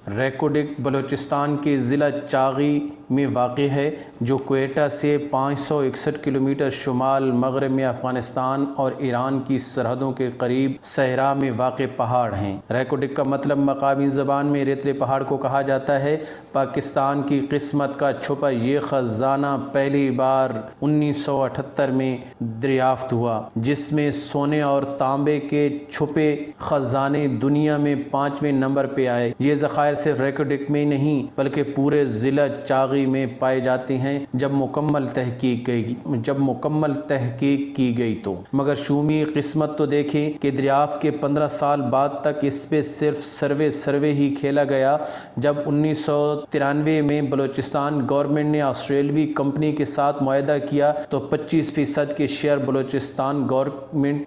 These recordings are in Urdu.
ریکوڈک بلوچستان کے ضلع چاغی میں واقع ہے، جو کوئٹہ سے 561 کلومیٹر شمال مغرب میں افغانستان اور ایران کی سرحدوں کے قریب صحرا میں واقع پہاڑ ہیں۔ ریکوڈک کا مطلب مقامی زبان میں ریتلے پہاڑ کو کہا جاتا ہے۔ پاکستان کی قسمت کا چھپا یہ خزانہ پہلی بار 1978 میں دریافت ہوا، جس میں سونے اور تانبے کے چھپے خزانے دنیا میں 5ویں نمبر پہ آئے۔ یہ ذخائر صرف ریکوڈک میں نہیں بلکہ پورے ضلع چاغی میں پائے جاتے ہیں جب مکمل تحقیق کی گئی تو۔ مگر شومی قسمت تو دیکھیں کہ دریافت کے 15 سال بعد تک اس پہ صرف سروے ہی کھیلا گیا۔ جب 1993 میں بلوچستان گورنمنٹ نے آسٹریلوی کمپنی کے ساتھ معاہدہ کیا تو 25% کے شیئر بلوچستان گورنمنٹ،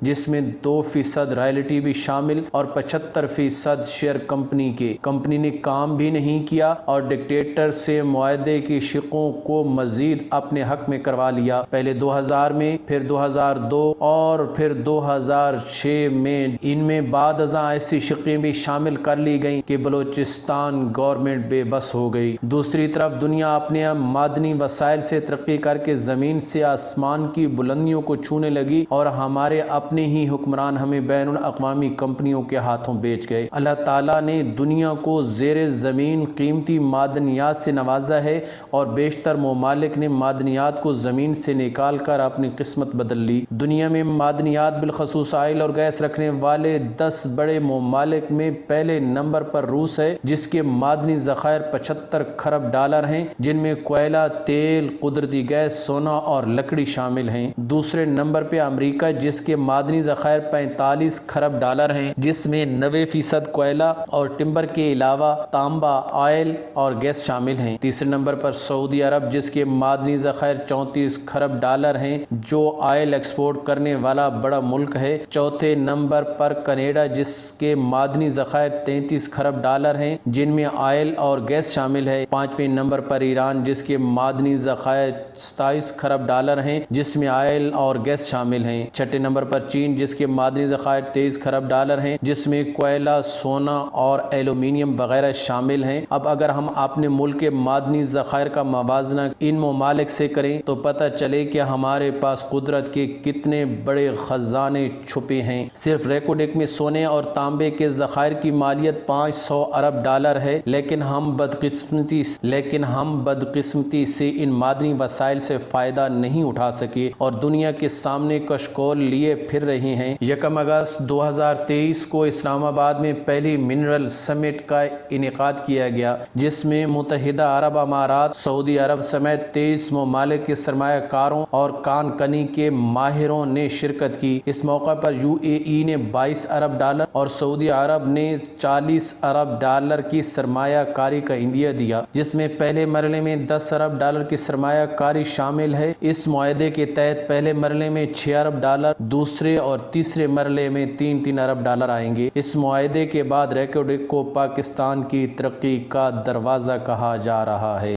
جس میں 2% رائلٹی بھی شامل اور 75% شیئر کمپنی نے کام بھی نہیں کیا اور ڈکٹیٹر سے معاہدے کی شقوں کو مزید اپنے حق میں کروا لیا۔ پہلے 2000 میں، پھر 2002 اور پھر 2006 میں ان میں بعد ازاں ایسی شقیں بھی شامل کر لی گئیں کہ بلوچستان گورنمنٹ بے بس ہو گئی۔ دوسری طرف دنیا اپنے معدنی وسائل سے ترقی کر کے زمین سے آسمان کی بلندیوں کو چھونے لگی اور ہمارے اپنے ہی حکمران ہمیں بین الاقوامی کمپنیوں کے ہاتھوں بیچ گئے۔ اللہ تعالیٰ نے دنیا کو زیر زمین قیمتی معدنیات سے نوازا ہے اور بیشتر ممالک نے معدنیات کو زمین سے نکال کر اپنی قسمت بدل لی۔ دنیا میں معدنیات بالخصوص آئل اور گیس رکھنے والے 10 بڑے ممالک میں پہلے نمبر پر روس ہے، جس کے معدنی ذخائر 75 کھرب ڈالر ہیں، جن میں کوئلہ، تیل، قدرتی گیس، سونا اور لکڑی شامل ہیں۔ دوسرے نمبر پہ امریکہ، جس کے معدنی ذخائر 45 کھرب ڈالر ہیں، جس میں 90% کوئلہ اور ٹمبر کے علاوہ تانبا، آئل اور گیس شامل ہیں۔ تیسرے نمبر پر سعودی عرب، جس کے معدنی ذخائر 34 کھرب ڈالر ہیں، جو آئل ایکسپورٹ کرنے والا بڑا ملک ہے۔ چوتھے نمبر پر کینیڈا، جس کے معدنی ذخائر 33 کھرب ڈالر ہیں، جن میں آئل اور گیس شامل ہے۔ پانچویں نمبر پر ایران، جس کے معدنی ذخائر 27 کھرب ڈالر ہیں، جس میں آئل اور گیس شامل ہیں۔ چھٹے نمبر پر چین، جس کے معدنی ذخائر 23 کھرب ڈالر ہیں، جس میں کوئلہ، سونا اور ایلومینیم وغیرہ شامل ہیں۔ اب اگر ہم اپنے ملک کے معدنی ذخائر کا موازنہ ان ممالک سے کریں تو پتہ چلے کہ ہمارے پاس قدرت کے کتنے بڑے خزانے چھپے ہیں۔ صرف ریکوڈک میں سونے اور تانبے کے ذخائر کی مالیت 500 ارب ڈالر ہے، لیکن ہم بدقسمتی سے ان معدنی وسائل سے فائدہ نہیں اٹھا سکے اور دنیا کے سامنے کشکول لیے پھر رہے ہیں۔ 1 اگست 2023 کو اسلام آباد میں پہلی منرل سمٹ کا انعقاد کیا گیا، جس میں متحدہ عرب امارات، سعودی عرب سمیت 23 ممالک کے سرمایہ کاروں اور کان کنی کے ماہروں نے شرکت کی۔ اس موقع پر UAE نے 22 ارب ڈالر اور سعودی عرب نے 40 ارب ڈالر کی سرمایہ کاری کا عندیہ دیا، جس میں پہلے مرحلے میں 10 ارب ڈالر کی سرمایہ کاری شامل ہے۔ اس معاہدے کے تحت پہلے مرحلے میں 6 ارب ڈالر، دوسرے اور تیسرے مرحلے میں 3 ارب ڈالر آئیں گے۔ اس معاہدے کے بعد ریکوڈک کو پاکستان کی ترقی کا دروازہ کہا جا رہا ہے۔